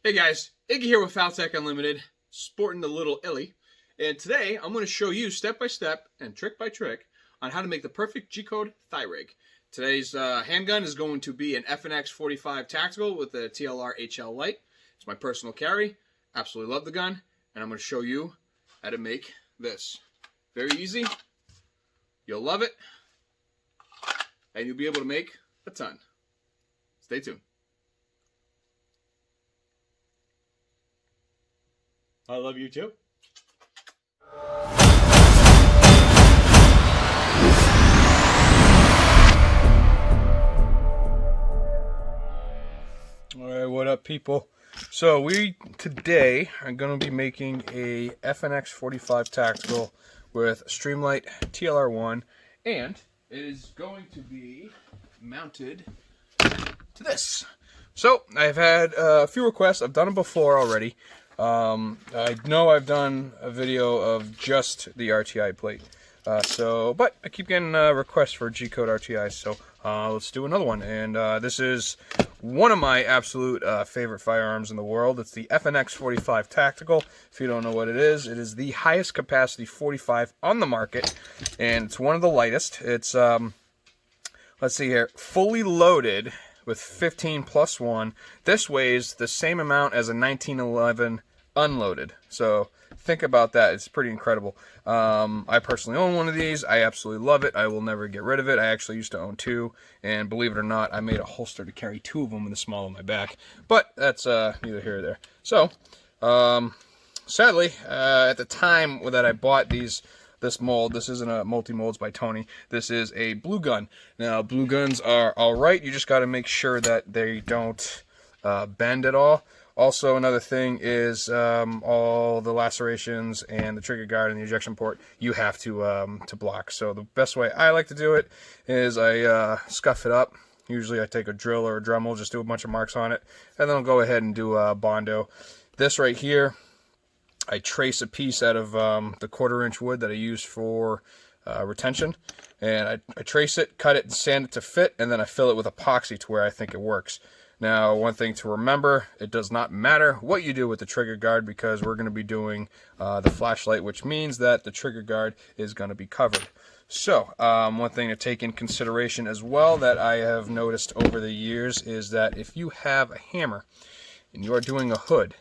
Hey guys, Iggy here with Tech Unlimited, sporting the little Illy, and today I'm going to show you step by step and trick by trick on how to make the perfect G-code thigh rig. Today's handgun is going to be an FNX-45 tactical with a TLR HL light. It's my personal carry. Absolutely love the gun, and I'm going to show you how to make this. Very easy. You'll love it, and you'll be able to make a ton. Stay tuned. I love you too. Alright, what up people? So we today are going to be making a FNX-45 tactical with Streamlight TLR1, and it is going to be mounted to this. So I've had a few requests. I've done it before already. I know I've done a video of just the Rti Plate, but I keep getting requests for G-code RTIs, so let's do another one. And this is one of my absolute favorite firearms in the world. It's the FNX-45 Tactical. If you don't know what it is the highest capacity 45 on the market, and it's one of the lightest. It's, let's see here, fully loaded with 15+1. This weighs the same amount as a 1911 unloaded. So think about that. It's pretty incredible. I personally own one of these. I absolutely love it. I will never get rid of it. I actually used to own two, and believe it or not, I made a holster to carry two of them in the small of my back. But that's neither here nor there. So, sadly, at the time that I bought this mold, this isn't a multi-molds by Tony, this is a blue gun. Now, blue guns are alright, you just got to make sure that they don't bend at all. Also, another thing is all the lacerations and the trigger guard and the ejection port you have to block. So the best way I like to do it is I scuff it up. Usually I take a drill or a Dremel, just do a bunch of marks on it, and then I'll go ahead and do a Bondo. This right here, I trace a piece out of the 1/4-inch wood that I use for retention, and I trace it, cut it, and sand it to fit, and then I fill it with epoxy to where I think it works. Now, one thing to remember, it does not matter what you do with the trigger guard, because we're going to be doing the flashlight, which means that the trigger guard is going to be covered. So, one thing to take in consideration as well that I have noticed over the years is that if you have a hammer and you are doing a hood,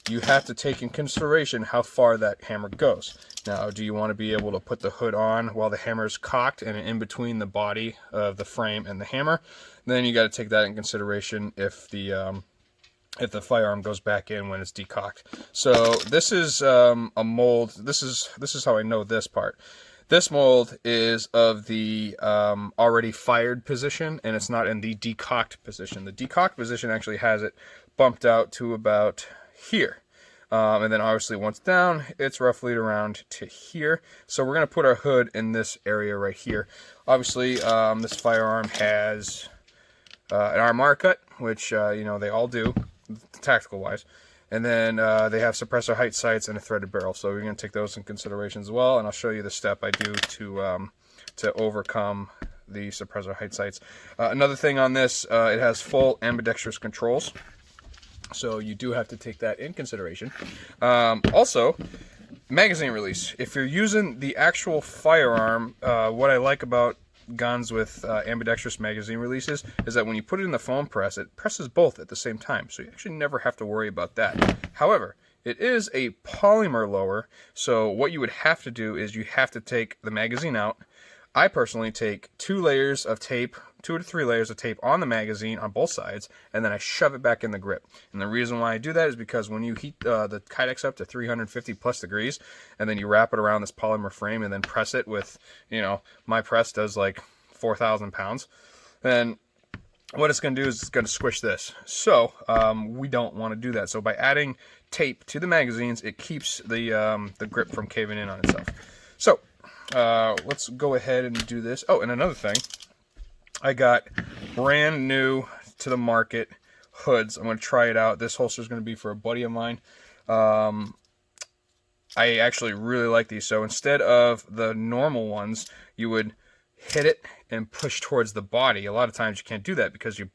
you have to take in consideration how far that hammer goes. Now, do you want to be able to put the hood on while the hammer is cocked and in between the body of the frame and the hammer? Then you got to take that in consideration if the firearm goes back in when it's decocked. So this is a mold. This is how I know this part. This mold is of the already fired position, and it's not in the decocked position. The decocked position actually has it bumped out to about here. And then obviously once down, it's roughly around to here. So we're going to put our hood in this area right here. Obviously, this firearm has an RMR cut, which, you know, they all do, tactical-wise. And then they have suppressor height sights and a threaded barrel. So we're going to take those in consideration as well. And I'll show you the step I do to overcome the suppressor height sights. Another thing on this, it has full ambidextrous controls. So you do have to take that in consideration. Also, magazine release. If you're using the actual firearm, what I like about guns with ambidextrous magazine releases is that when you put it in the foam press, it presses both at the same time. So you actually never have to worry about that. However, it is a polymer lower, so what you would have to do is you have to take the magazine out. I personally take 2 layers of tape, 2 to 3 layers of tape on the magazine on both sides, and then I shove it back in the grip. And the reason why I do that is because when you heat the Kydex up to 350+ degrees, and then you wrap it around this polymer frame and then press it with, you know, my press does like 4,000 pounds, then what it's going to do is it's going to squish this. So we don't want to do that. So by adding tape to the magazines, it keeps the grip from caving in on itself. So let's go ahead and do this. Oh, and another thing, I got brand new to the market hoods. I'm going to try it out. This holster is going to be for a buddy of mine. I actually really like these. So instead of the normal ones, you would hit it and push towards the body. A lot of times you can't do that because your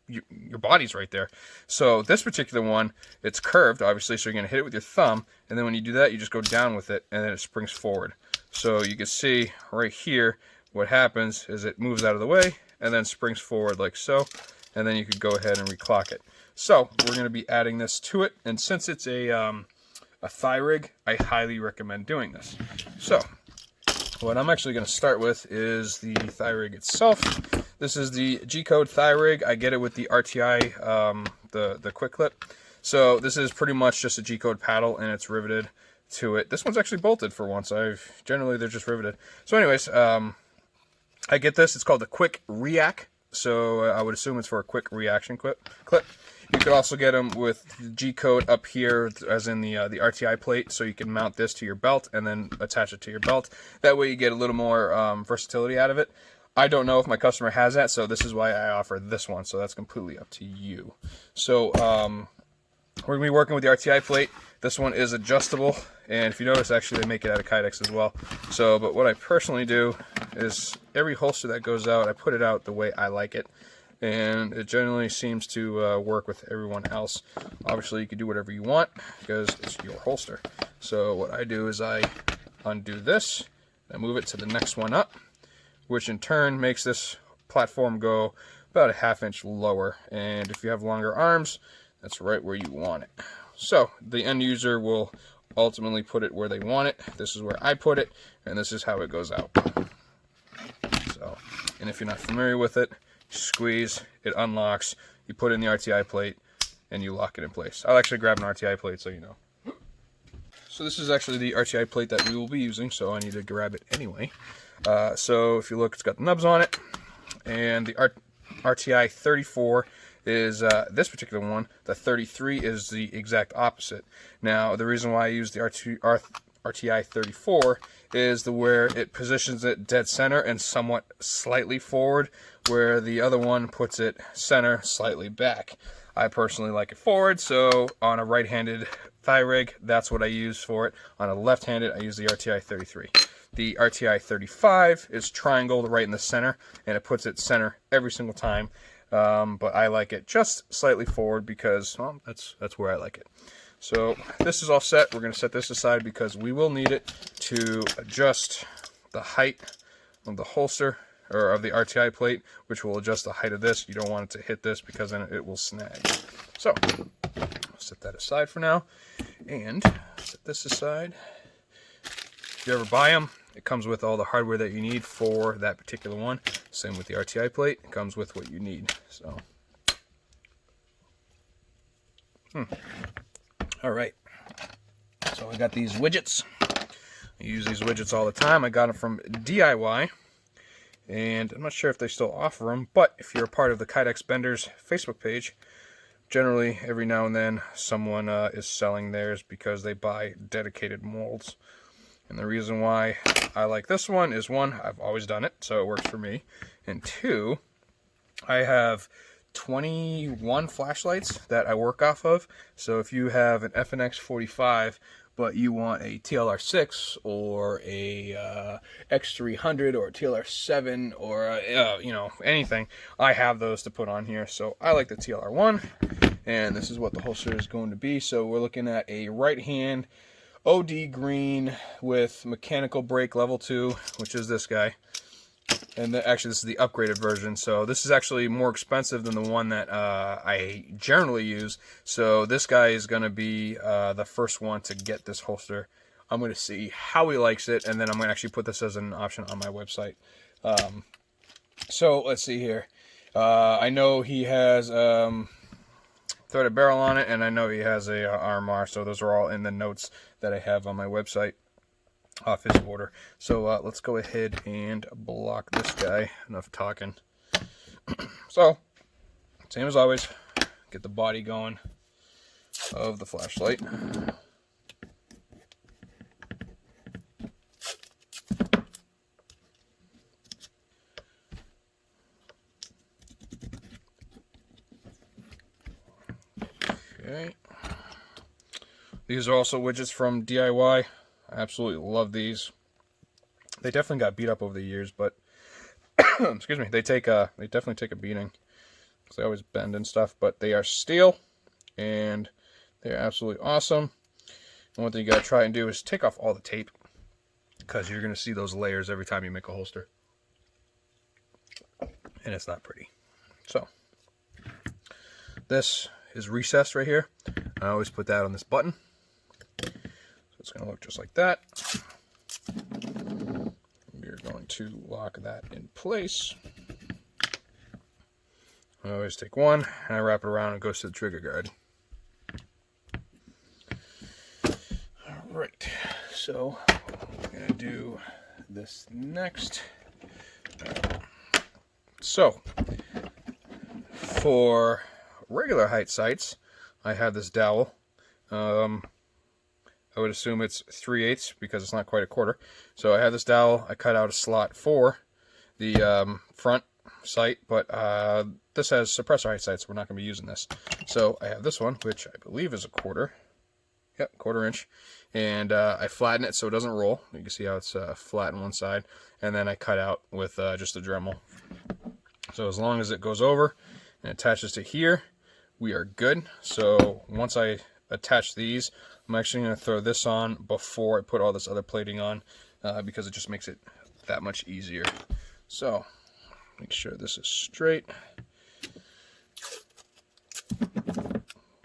body's right there. So this particular one, it's curved, obviously, so you're going to hit it with your thumb, and then when you do that, you just go down with it, and then it springs forward. So you can see right here, what happens is it moves out of the way, and then springs forward like so, and then you could go ahead and reclock it. So we're going to be adding this to it, and since it's a thigh rig, I highly recommend doing this. So what I'm actually going to start with is the thigh rig itself. This is the G-code thigh rig. I get it with the RTI, the quick clip. So this is pretty much just a G-code paddle, and it's riveted to it. This one's actually bolted for once. Generally they're just riveted. So anyways, I get this. It's called the quick react. So I would assume it's for a quick reaction clip. You could also get them with the G-code up here, as in the Rti plate, so you can mount this to your belt and then attach it to your belt. That way you get a little more versatility out of it. I don't know if my customer has that, so this is why I offer this one, so that's completely up to you. So we're going to be working with the Rti plate. This one is adjustable, and if you notice, actually they make it out of Kydex as well. So, but what I personally do is every holster that goes out, I put it out the way I like it. And it generally seems to work with everyone else. Obviously, you can do whatever you want because it's your holster. So what I do is I undo this, and move it to the next one up, which in turn makes this platform go about a ½ inch lower. And if you have longer arms, that's right where you want it. So the end user will ultimately put it where they want it. This is where I put it, and this is how it goes out. So, and if you're not familiar with it, squeeze, it unlocks, you put in the Rti plate, and you lock it in place. I'll actually grab an Rti plate so you know. So this is actually the Rti plate that we will be using, so I need to grab it anyway. So if you look, it's got the nubs on it, and the Rti 34 is this particular one. The 33 is the exact opposite. Now, the reason why I use the Rti 34 is where it positions it dead center and somewhat slightly forward, where the other one puts it center, slightly back. I personally like it forward, so on a right-handed thigh rig, that's what I use for it. On a left-handed, I use the Rti 33. The Rti 35 is triangled right in the center, and it puts it center every single time. But I like it just slightly forward because, well, that's where I like it. So this is all set. We're going to set this aside because we will need it to adjust the height of the holster, or of the Rti plate, which will adjust the height of this. You don't want it to hit this because then it will snag. So I'll set that aside for now, and set this aside. If you ever buy them, it comes with all the hardware that you need for that particular one. Same with the Rti plate. It comes with what you need. So, all right. So I got these widgets. I use these widgets all the time. I got them from DIY, and I'm not sure if they still offer them, but if you're a part of the Kydex Benders Facebook page, generally every now and then someone is selling theirs because they buy dedicated molds. And the reason why I like this one is, one, I've always done it, so it works for me. And two, I have 21 flashlights that I work off of. So if you have an FNX-45, but you want a TLR6 or a X300 or a TLR7 or you know, anything, I have those to put on here. So I like the TLR1, and this is what the holster is going to be. So we're looking at a right hand OD green with mechanical brake level 2, which is this guy. And actually, this is the upgraded version. So this is actually more expensive than the one that I generally use. So this guy is going to be the first one to get this holster. I'm going to see how he likes it, and then I'm going to actually put this as an option on my website. So let's see here. I know he has threaded barrel on it, and I know he has a RMR. So those are all in the notes that I have on my website off his order. So let's go ahead and block this guy. Enough talking. So, same as always, get the body going of the flashlight. Okay. These are also widgets from DIY. I absolutely love these. They definitely got beat up over the years, but excuse me, they definitely take a beating because they always bend and stuff, but they are steel and they're absolutely awesome. And one thing you gotta try and do is take off all the tape because you're gonna see those layers every time you make a holster, and it's not pretty. So this is recessed right here. I always put that on this button. So it's going to look just like that. We're going to lock that in place. I always take one and I wrap it around and it goes to the trigger guard. Alright, so we're going to do this next. So for regular height sights, I have this dowel. I would assume it's 3/8 because it's not quite a quarter. So I have this dowel. I cut out a slot for the front sight, but this has suppressor height sights. So we're not going to be using this. So I have this one, which I believe is a quarter. Yep, 1/4 inch. And I flatten it so it doesn't roll. You can see how it's flat on one side. And then I cut out with just a Dremel. So as long as it goes over and attaches to here, we are good. So once I attach these, I'm actually going to throw this on before I put all this other plating on because it just makes it that much easier. So make sure this is straight.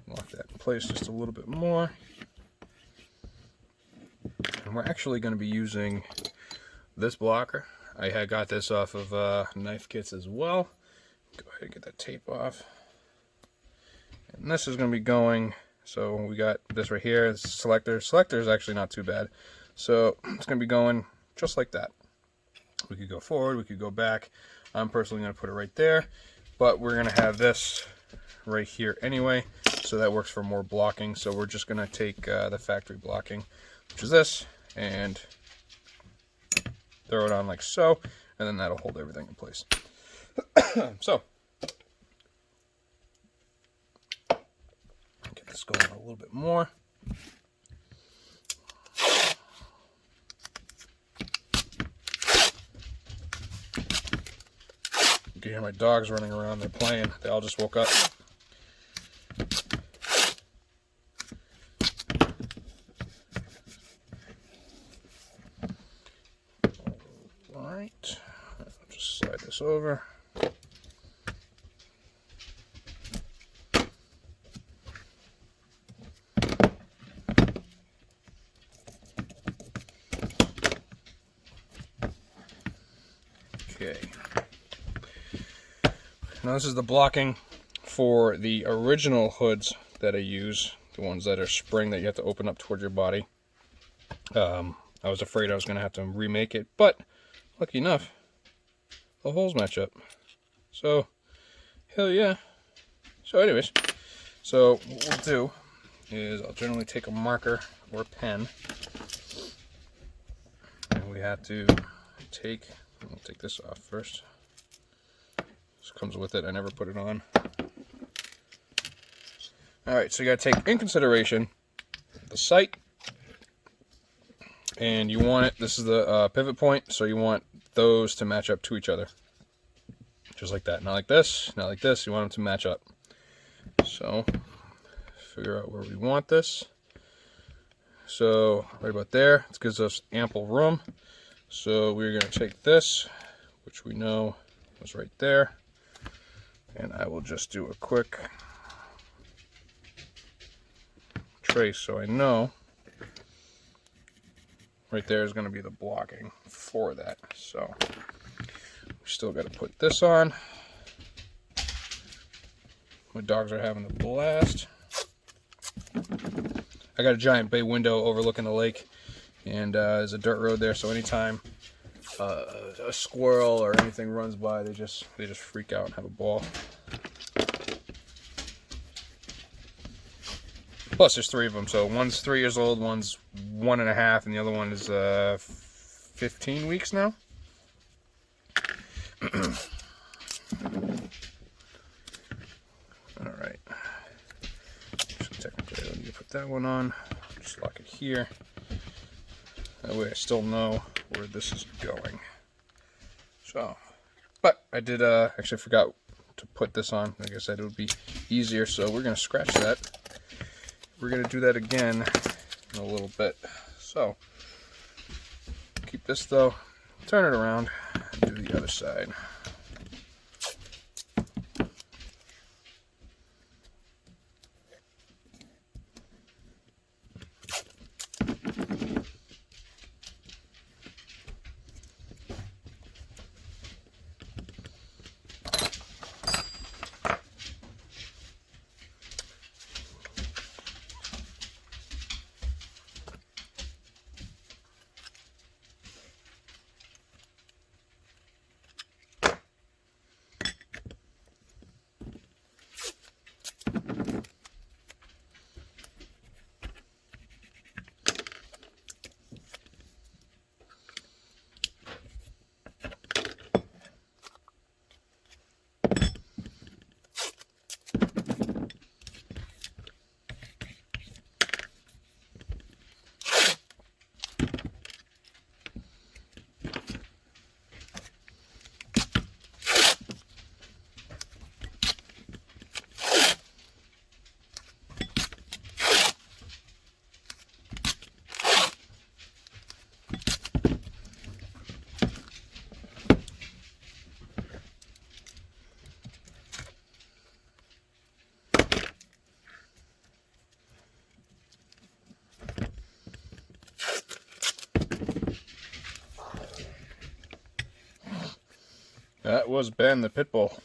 Lock that in place just a little bit more. And we're actually going to be using this blocker. I had got this off of knife kits as well. Go ahead and get that tape off. And this is going to be going, so we got this right here, this selector. Selector is actually not too bad. So it's going to be going just like that. We could go forward, we could go back. I'm personally going to put it right there, but we're going to have this right here anyway, so that works for more blocking. So we're just going to take the factory blocking, which is this, and throw it on like so, and then that'll hold everything in place. So get this going a little bit more. You can hear my dogs running around. They're playing. They all just woke up. Alright. I'll just slide this over. Okay. Now this is the blocking for the original hoods that I use, the ones that are spring that you have to open up towards your body. I was afraid I was going to have to remake it, but lucky enough, the holes match up. So, hell yeah. So anyways, so what we'll do is I'll generally take a marker or a pen, and we have to take, I'll take this off first. This comes with it, I never put it on. Alright, so you gotta take in consideration the sight, and you want it, this is the pivot point, so you want those to match up to each other. Just like that. Not like this, not like this, you want them to match up. So, figure out where we want this. So, right about there, it gives us ample room. So, we're going to take this, which we know was right there, and I will just do a quick trace so I know right there is going to be the blocking for that. So we still got to put this on. My dogs are having a blast. I got a giant bay window overlooking the lake, and there's a dirt road there, so anytime a squirrel or anything runs by, they just freak out and have a ball. Plus, there's 3 of them, so one's 3 years old, one's 1.5, and the other one is 15 weeks now. Alright. So technically, I need to put that one on. Just lock it here. That way I still know where this is going. So, But I did actually forgot to put this on. Like I said, it would be easier, so we're going to scratch that. We're going to do that again in a little bit. So keep this though, turn it around, and do the other side. That was Ben the pit bull.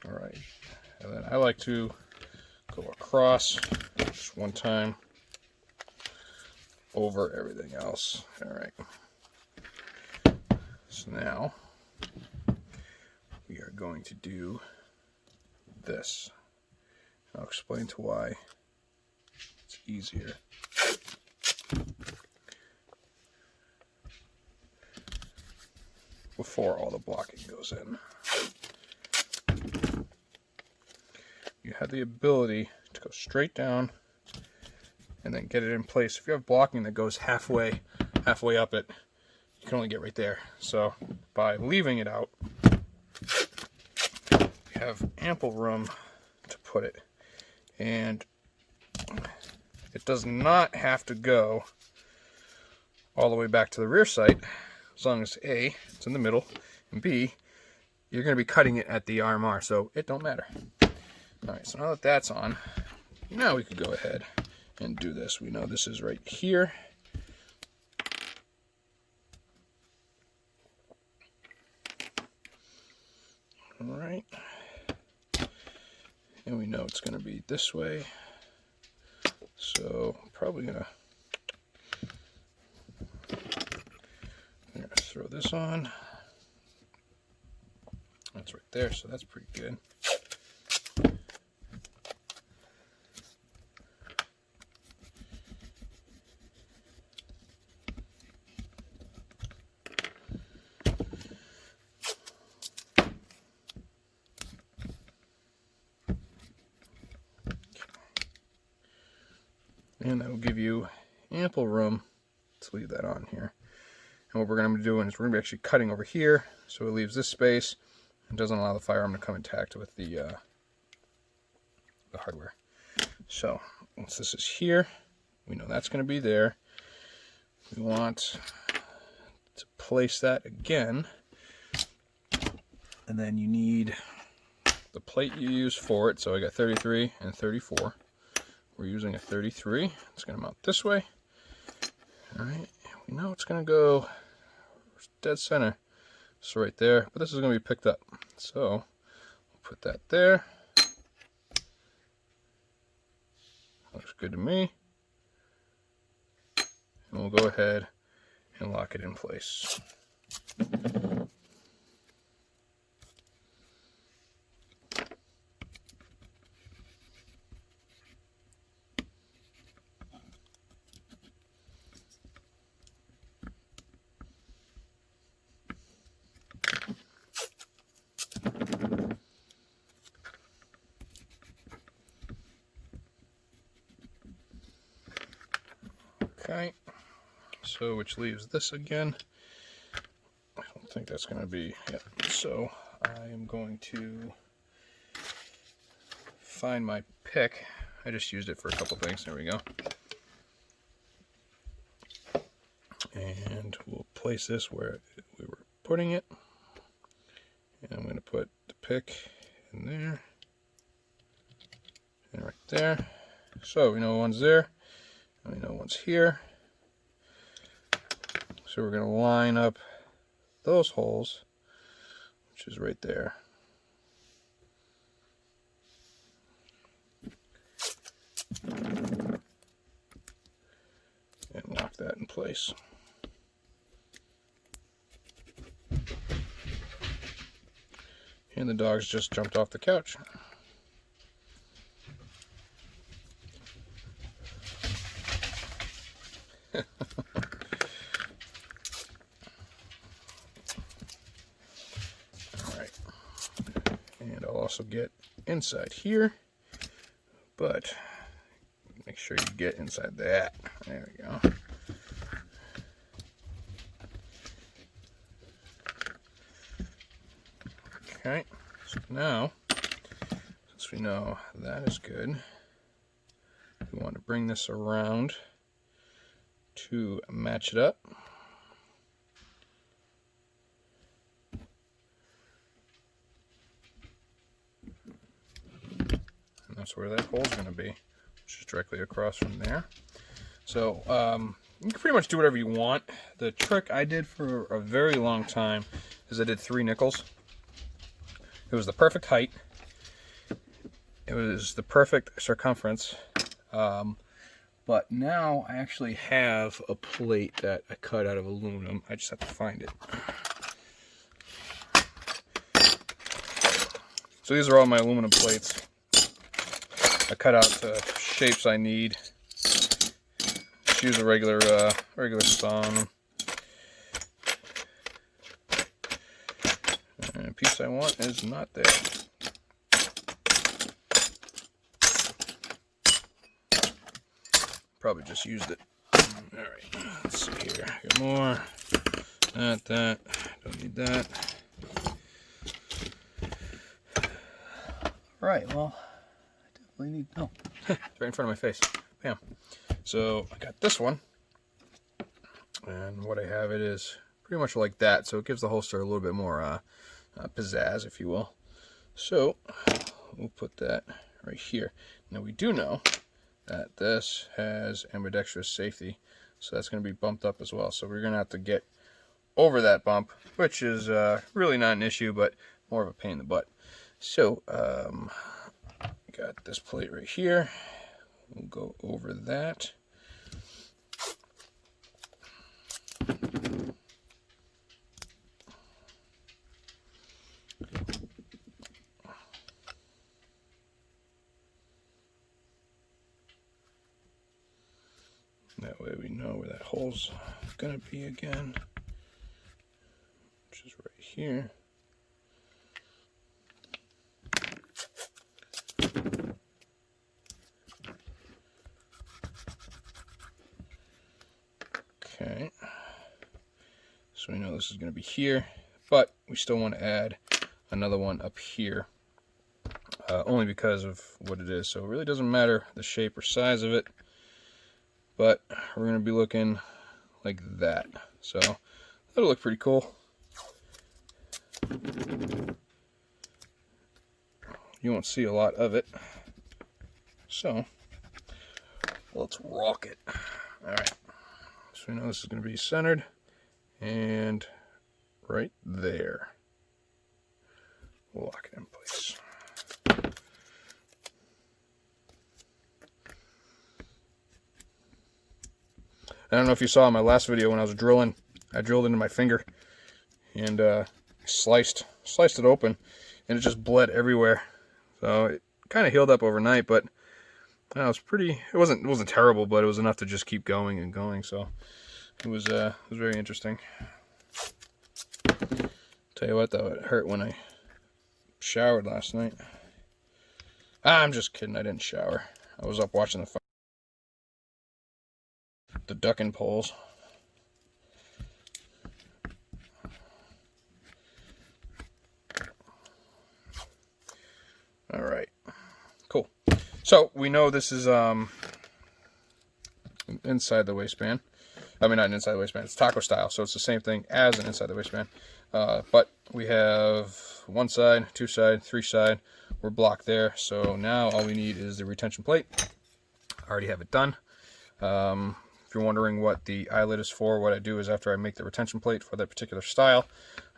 Alright, and then I like to go across just one time over everything else. Alright, so now we are going to do this. I'll explain to why it's easier. Before all the blocking goes in. You have the ability to go straight down and then get it in place. If you have blocking that goes halfway up it, you can only get right there. So by leaving it out, you have ample room to put it. And it does not have to go all the way back to the rear sight, as long as A, it's in the middle, and B, you're going to be cutting it at the RMR, so it don't matter. Alright, so now that that's on, now we could go ahead and do this. We know this is right here. Alright. And we know it's going to be this way. So, I'm probably going to throw this on. That's right there, so that's pretty good. And that will give you ample room to leave that on here. And what we're going to be doing is we're going to be actually cutting over here, so it leaves this space and doesn't allow the firearm to come intact with the hardware. So once this is here, we know that's going to be there. We want to place that again, and then you need the plate you use for it. So I got 33 and 34. We're using a 33. It's going to mount this way. All right, we know it's going to go dead center, so right there, but this is going to be picked up, so we'll put that there. Looks good to me, and we'll go ahead and lock it in place. Okay, so which leaves this again. I don't think that's going to be it. So I am going to find my pick. I just used it for a couple things. There we go. And we'll place this where we were putting it. And I'm going to put the pick in there. And right there. So we know one's there. And we know one's here. So we're going to line up those holes, which is right there. And lock that in place. And the dogs just jumped off the couch. Alright. And I'll also get inside here, but make sure you get inside that. There we go. Okay, so now, since we know that is good, we want to bring this around to match it up. And that's where that hole's going to be, which is directly across from there. So you can pretty much do whatever you want. The trick I did for a very long time is I did 3 nickels. It was the perfect height. It was the perfect circumference. But now I actually have a plate that I cut out of aluminum. I just have to find it. So these are all my aluminum plates. I cut out the shapes I need. Just use a regular saw on them. And the piece I want is not there. Probably just used it. Alright, let's see here. Get more. That. Don't need that. Alright, well, I definitely need. Oh, it's right in front of my face. Bam. So I got this one. And what I have it is pretty much like that. So it gives the holster a little bit more pizzazz, if you will. So we'll put that right here. Now we do know that this has ambidextrous safety, so that's going to be bumped up as well. So we're going to have to get over that bump, which is really not an issue, but more of a pain in the butt. So got this plate right here. We'll go over that. That way we know where that hole's gonna be again, which is right here. Okay, so we know this is gonna be here, but we still want to add another one up here, only because of what it is. So it really doesn't matter the shape or size of it. But we're going to be looking like that. So that'll look pretty cool. You won't see a lot of it. So let's rock it. Alright. So we know this is going to be centered. And right there. We'll lock it in place. I don't know if you saw in my last video when I was drilling, I drilled into my finger and sliced it open, and it just bled everywhere. So it kind of healed up overnight, but it was pretty. It wasn't terrible, but it was enough to just keep going and going. So it was very interesting. Tell you what though, it hurt when I showered last night. I'm just kidding. I didn't shower. I was up watching the fight. the ducking poles. All right, cool. So we know this is inside the waistband. I mean, not an inside the waistband, it's taco style, so it's the same thing as an inside the waistband. But we have one side, two side, three side. We're blocked there, so now all we need is the retention plate. I already have it done. If you're wondering what the eyelet is for, what I do is after I make the retention plate for that particular style,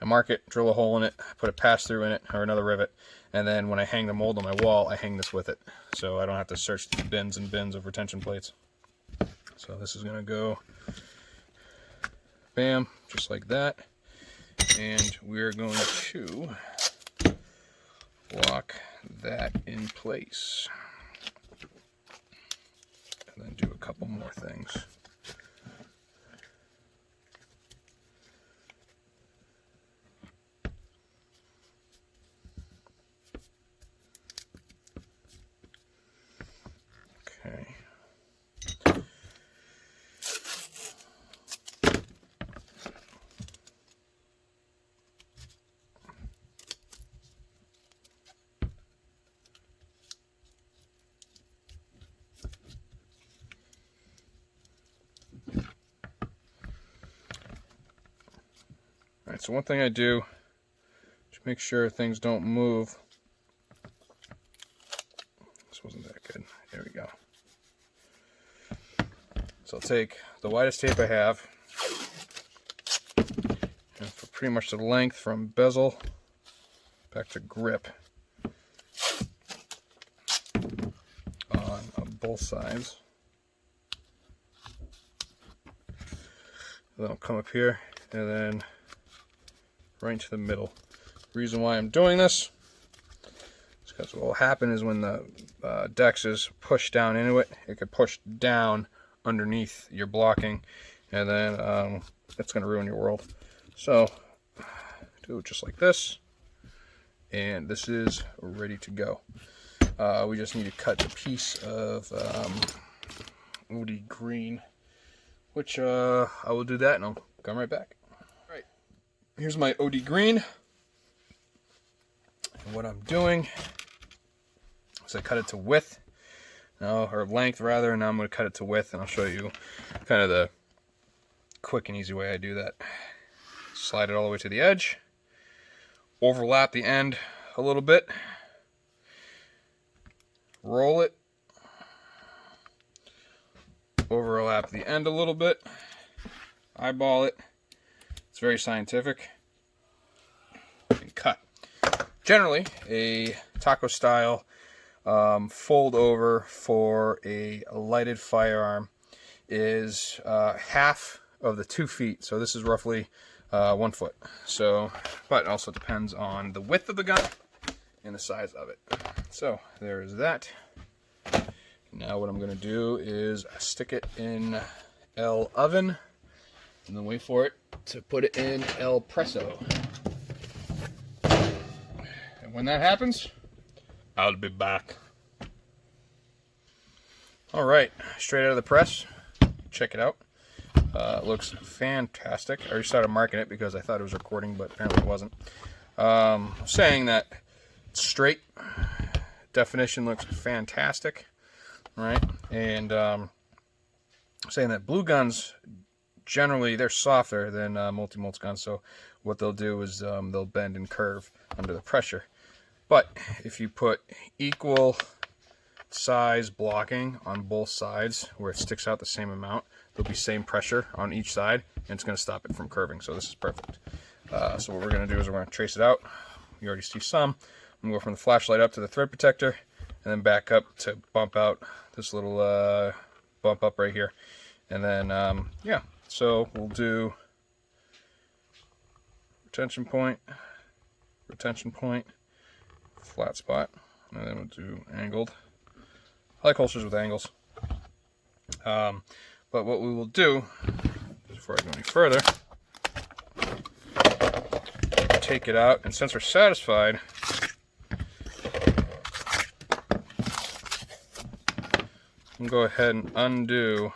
I mark it, drill a hole in it, put a pass-through in it, or another rivet, and then when I hang the mold on my wall, I hang this with it. So I don't have to search the bins and bins of retention plates. So this is going to go, bam, just like that. And we're going to lock that in place. And then do a couple more things. Okay. Alright, so one thing I do to make sure things don't move. This wasn't that good. There we go. So I'll take the widest tape I have, and for pretty much the length from bezel back to grip on both sides. Then I'll come up here and then right into the middle. The reason why I'm doing this is because what will happen is when the dex is pushed down into it, it could push down underneath your blocking, and then it's going to ruin your world. So do it just like this, and this is ready to go. We just need to cut a piece of woody green, which I will do that, and I'll come right back. All right, here's my OD green, and what I'm doing is I cut it to width. No, or length rather, and now I'm going to cut it to width, and I'll show you kind of the quick and easy way I do that. Slide it all the way to the edge, overlap the end a little bit, roll it, overlap the end a little bit, eyeball it. It's very scientific, and cut. Generally, a taco style fold over for a lighted firearm is half of the 2 feet. So this is roughly 1 foot. So, but it also depends on the width of the gun and the size of it. So there's that. Now what I'm going to do is stick it in L oven and then wait for it to put it in El Presso. And when that happens, I'll be back. All right, straight out of the press. Check it out. It looks fantastic. I already started marking it because I thought it was recording, but apparently it wasn't. Saying that it's straight. Definition looks fantastic, right? And saying that blue guns, generally, they're softer than multi-molts guns. So what they'll do is they'll bend and curve under the pressure. But if you put equal size blocking on both sides where it sticks out the same amount, there'll be same pressure on each side, and it's going to stop it from curving. So this is perfect. So what we're going to do is we're going to trace it out. You already see some. I'm going to go from the flashlight up to the thread protector, and then back up to bump out this little bump up right here. And then, yeah, so we'll do retention point, flat spot, and then we'll do angled. I like holsters with angles. But what we will do, before I go any further, take it out, and since we're satisfied, we'll go ahead and undo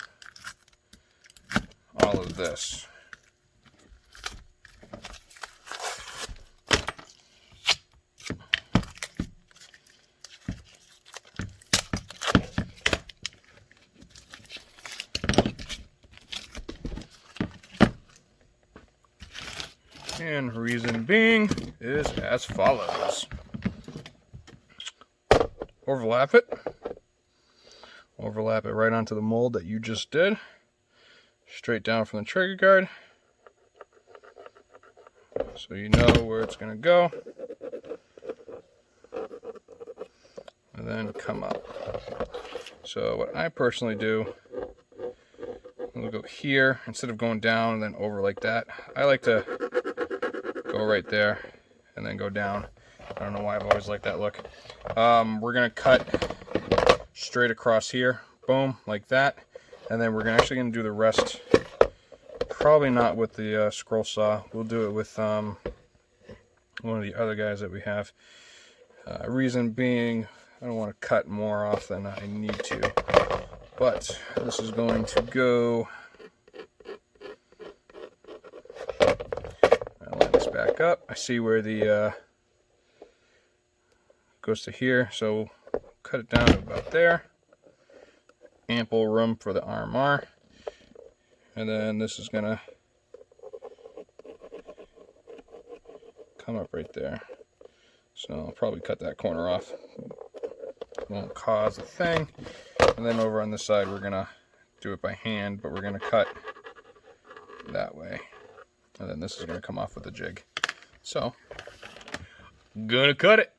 all of this. And reason being is as follows. Overlap it. Overlap it right onto the mold that you just did. Straight down from the trigger guard. So you know where it's going to go. And then come up. So what I personally do, we'll go here instead of going down and then over like that. I like to go right there and then go down. I don't know why I've always liked that look. We're going to cut straight across here. Boom, like that. And then we're actually going to do the rest. Probably not with the scroll saw. We'll do it with one of the other guys that we have. Reason being, I don't want to cut more off than I need to. But this is going to go... I'll line this back up. I see where the goes to here, so cut it down to about there. Ample room for the RMR. And then this is gonna come up right there. So I'll probably cut that corner off. Won't cause a thing. And then over on this side we're gonna do it by hand, but we're gonna cut that way. And then this is gonna come off with a jig. So, gonna cut it.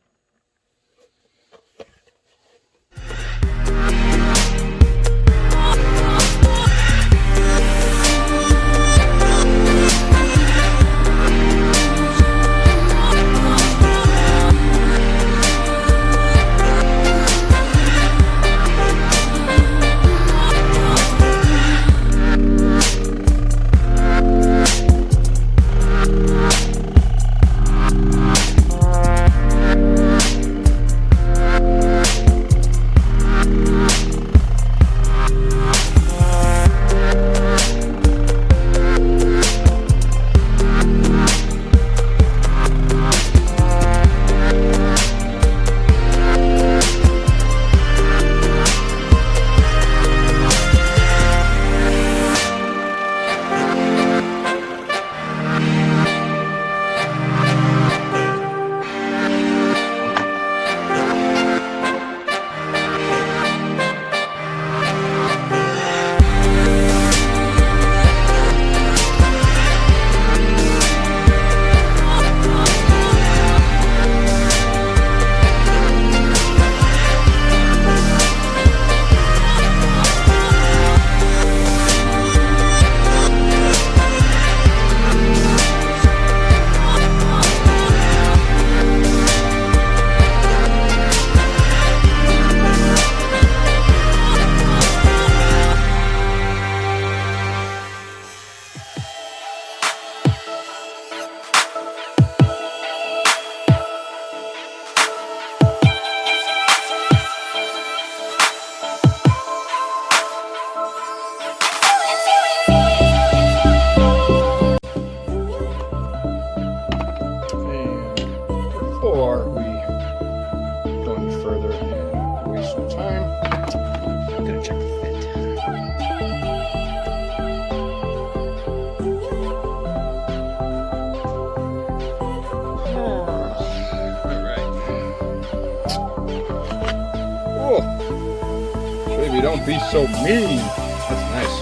Don't be so mean. That's nice.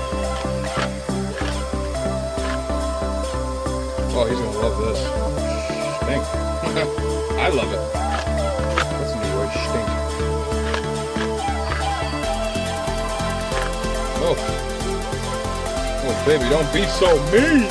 Oh, he's gonna love this. Stink. I love it. That's a new word, stink. Oh, baby, don't be so mean.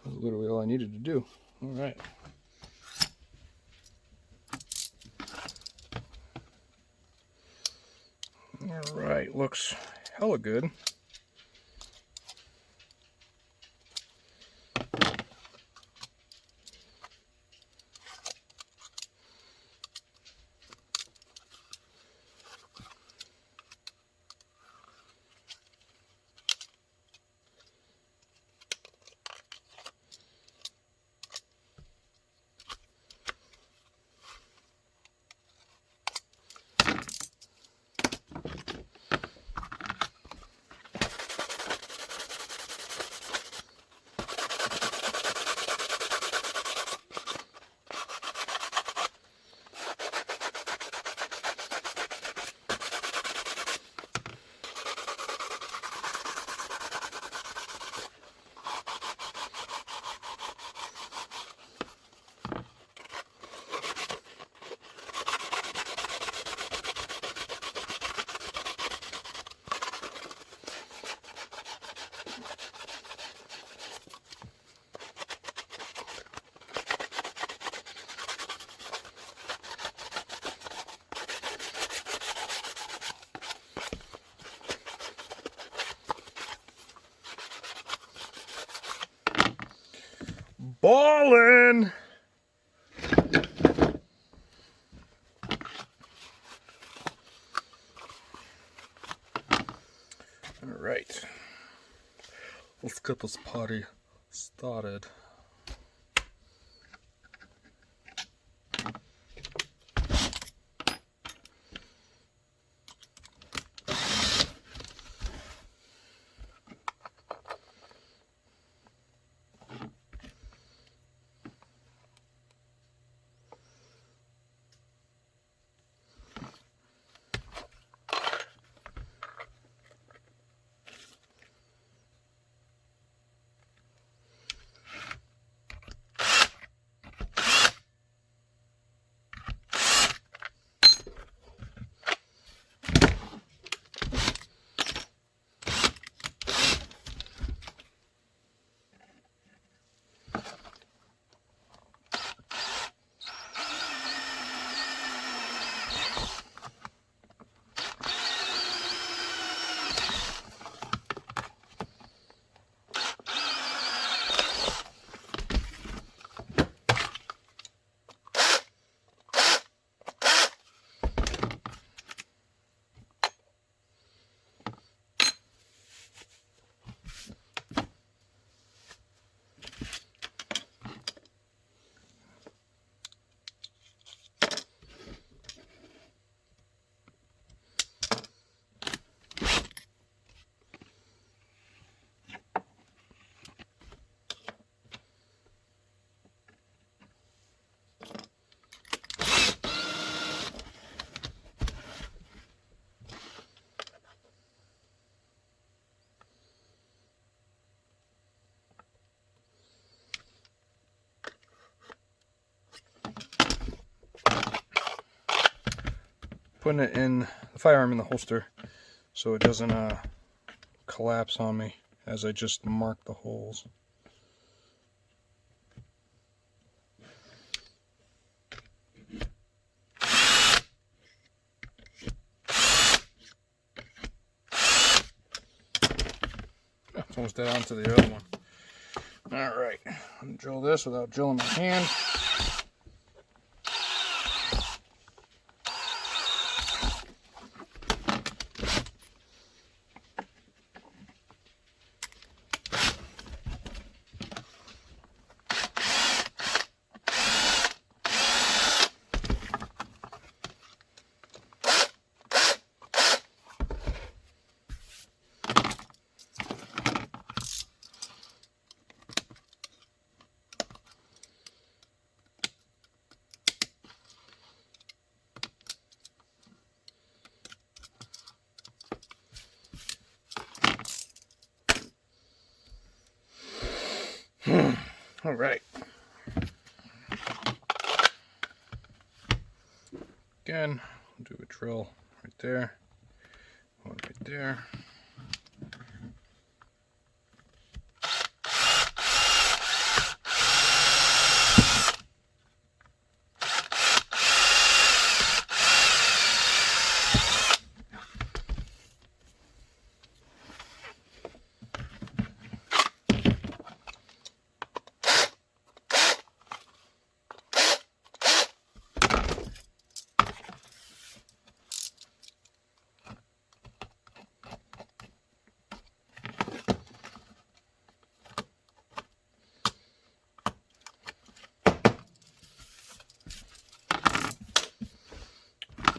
That's literally all I needed to do. All right. All right, looks hella good. Ballin'! All right, let's get this party started. putting it in the firearm in the holster so it doesn't collapse on me as I just mark the holes. It's almost dead onto the other one. Alright, I'm going to drill this without drilling my hand. All right. Again, we'll do a drill right there, one right there.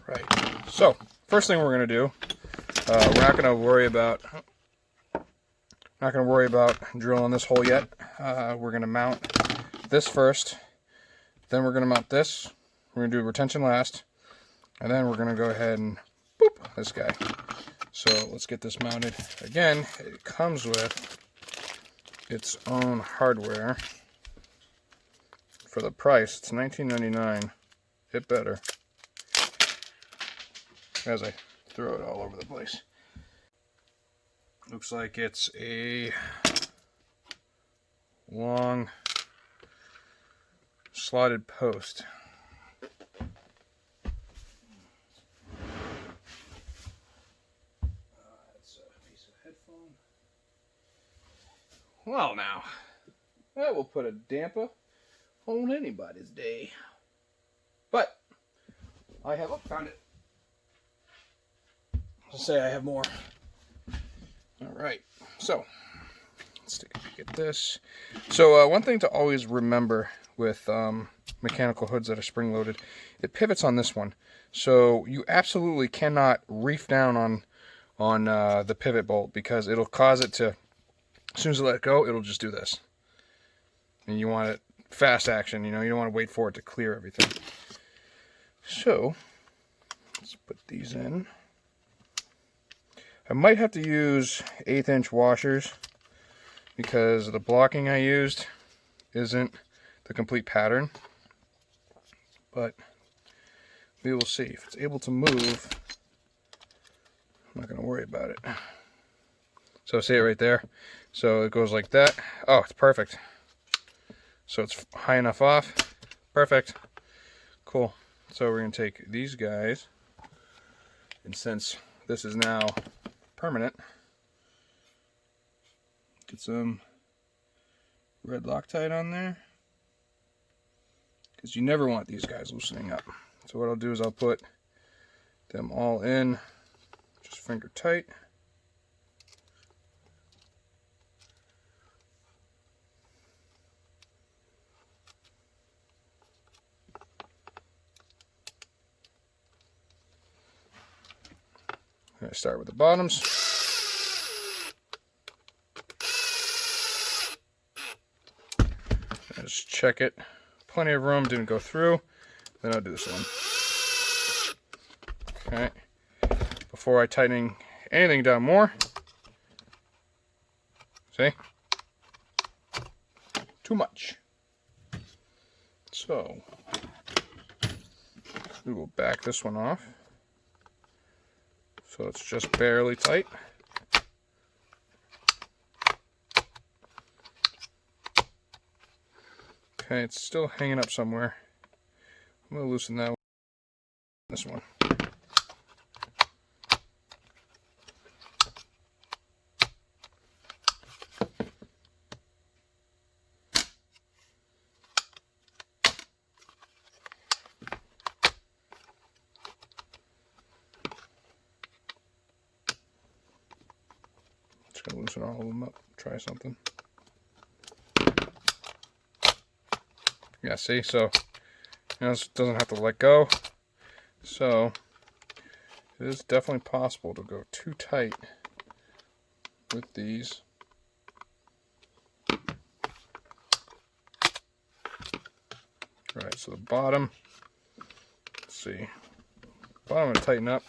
Right. So, first thing we're going to do, we're not going to worry about drilling this hole yet. We're going to mount this first, then we're going to mount this. We're going to do retention last, and then we're going to go ahead and boop this guy. So let's get this mounted. Again, it comes with its own hardware. For the price, it's $19.99. It better. As I throw it all over the place. Looks like it's a long slotted post. That's a piece of headphone. Well now, that will put a damper on anybody's day. But I have found it. I'll say I have more. Alright, so let's take a peek at this. So one thing to always remember with mechanical hoods that are spring-loaded, it pivots on this one. So you absolutely cannot reef down on the pivot bolt, because it'll cause it to, as soon as you let it go, it'll just do this. And you want it fast action, you know, you don't want to wait for it to clear everything. So let's put these in. I might have to use 1/8" washers because the blocking I used isn't the complete pattern, but we will see. If it's able to move, I'm not going to worry about it. So see it right there? So it goes like that. Oh, it's perfect. So it's high enough off. Perfect. Cool. So we're going to take these guys, and since this is now permanent, get some red Loctite on there, because you never want these guys loosening up. So what I'll do is I'll put them all in just finger tight. I'm going to start with the bottoms. Just check it. Plenty of room, didn't go through. Then I'll do this one. Okay. Before I tighten anything down more. See? Too much. So we will back this one off. So it's just barely tight. Okay, it's still hanging up somewhere. I'm going to loosen that one. This one. Just going to loosen all of them up. Try something. Yeah, see? So, this doesn't have to let go. So, it is definitely possible to go too tight with these. Right, so the bottom, let's see, bottom I'm going to tighten up.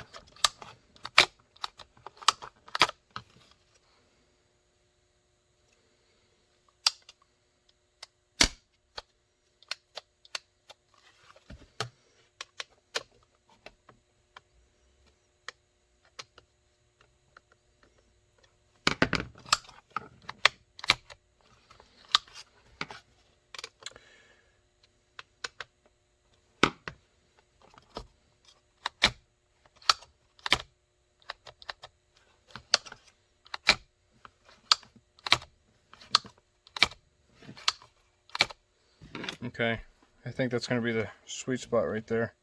Okay, I think that's going to be the sweet spot right there.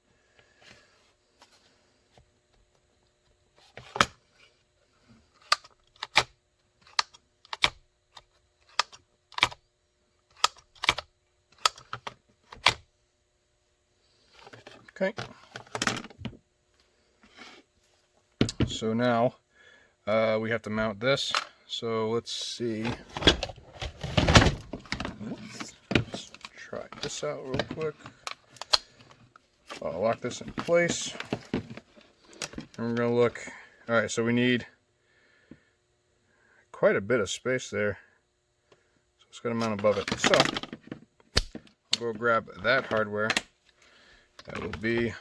Okay. So now we have to mount this. So let's see. Let's try this out real quick. I'll lock this in place. And we're going to look. Alright, so we need quite a bit of space there. So it's going to mount above it. So I'll go grab that hardware. That will be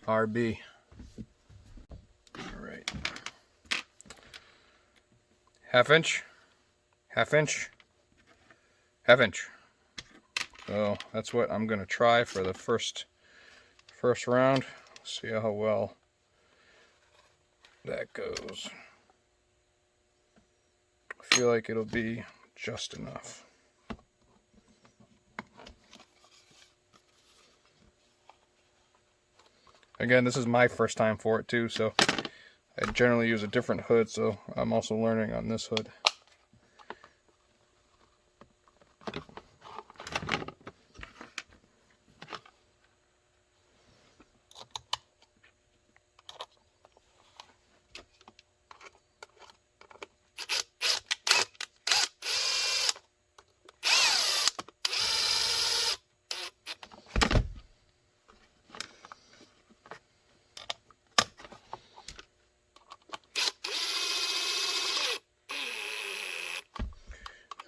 RB. Alright. Half inch. Half inch. Half inch. So that's what I'm going to try for the first round. See how well that goes. I feel like it'll be just enough. Again, this is my first time for it too, so I generally use a different hood, so I'm also learning on this hood.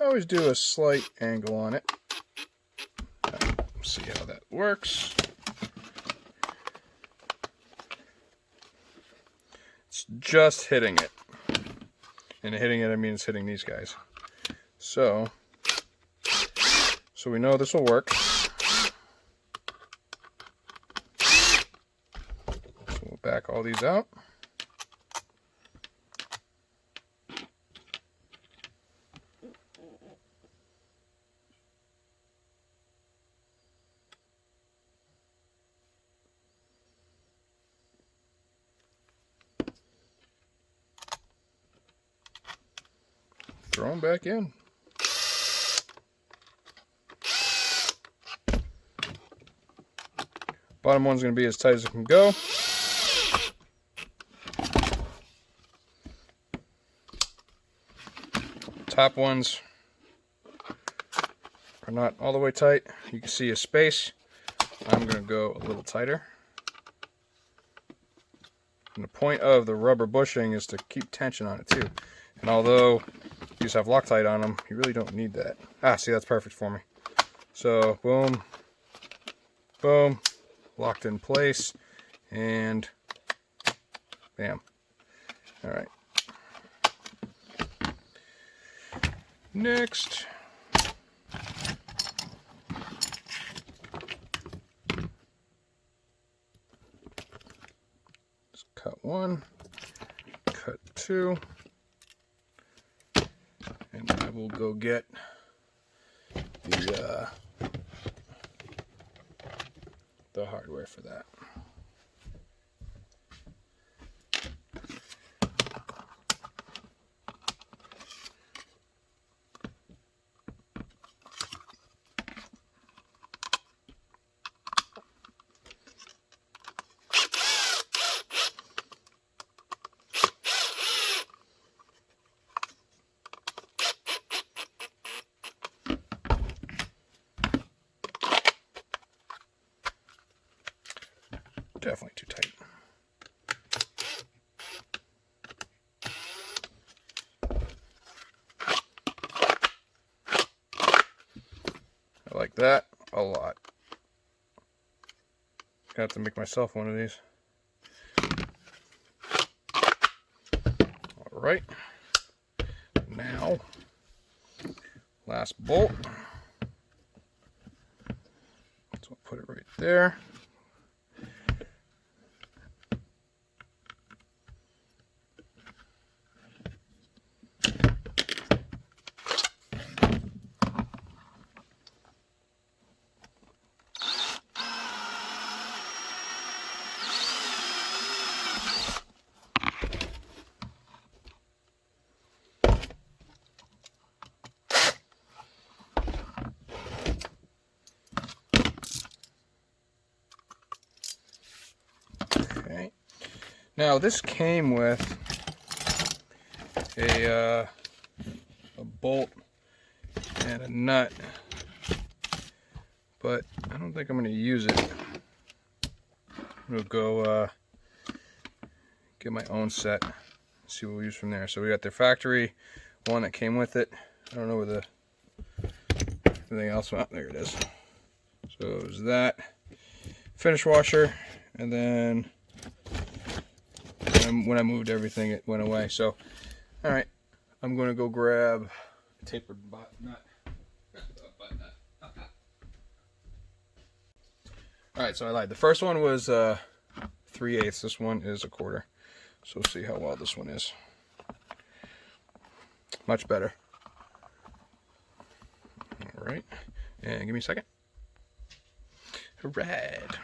I always do a slight angle on it. See how that works. It's just hitting it. And hitting it, I mean it's hitting these guys. So we know this will work. So we'll back all these out. Throw them back in. Bottom one's going to be as tight as it can go. Top ones are not all the way tight. You can see a space. I'm going to go a little tighter. And the point of the rubber bushing is to keep tension on it too. And although you just have Loctite on them, you really don't need that. Ah, see, that's perfect for me. So, boom, boom, locked in place, and bam. All right. Next. Just cut one, cut two, and I will go get the hardware for that. Definitely too tight. I like that a lot. Gonna have to make myself one of these. All right. Now, last bolt. So I'll put it right there. Okay. Now this came with a bolt and a nut, but I don't think I'm going to use it. I'm going to go get my own set, see what we use from there. So we got the factory one that came with it. I don't know where the everything else went. There it is. So it was that finish washer, and then when I moved everything, it went away. So, all right, I'm going to go grab a tapered nut. All right, so I lied. The first one was 3/8. This one is 1/4. So we'll see how well this one is. Much better. All right, and give me a second. All right.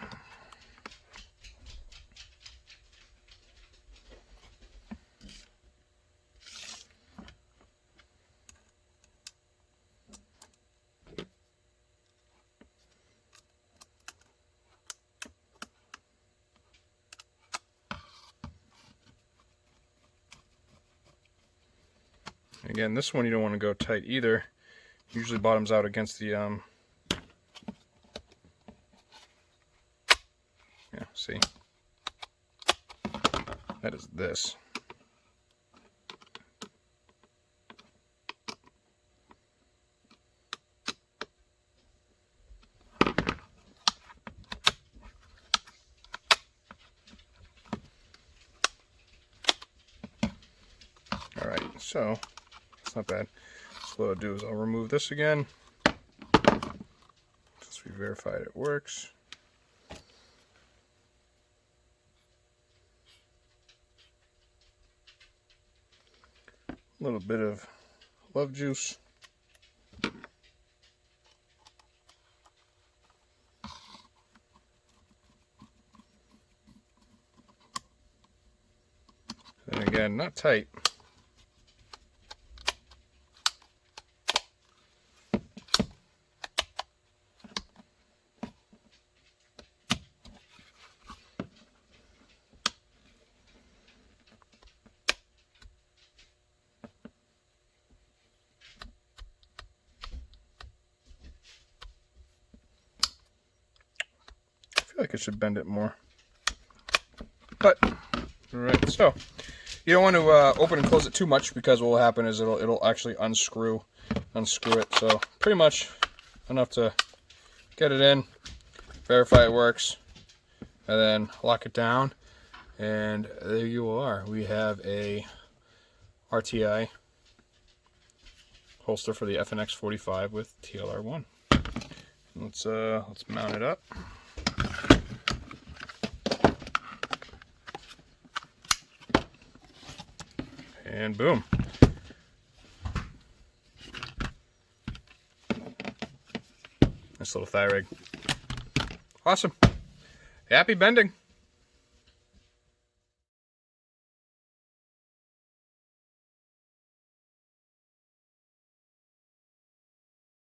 Again, this one you don't want to go tight either. Usually bottoms out against the yeah, see, that is this. All right, so it's not bad. So what I'll do is I'll remove this again, since we verified it works. A little bit of love juice. And again, not tight. I feel like I should bend it more. But, alright, so you don't want to open and close it too much, because what will happen is it'll actually unscrew it. So pretty much enough to get it in, verify it works, and then lock it down. And there you are. We have a RTI holster for the FNX-45 with TLR1. Let's mount it up. And boom. Nice little thigh rig. Awesome. Happy bending.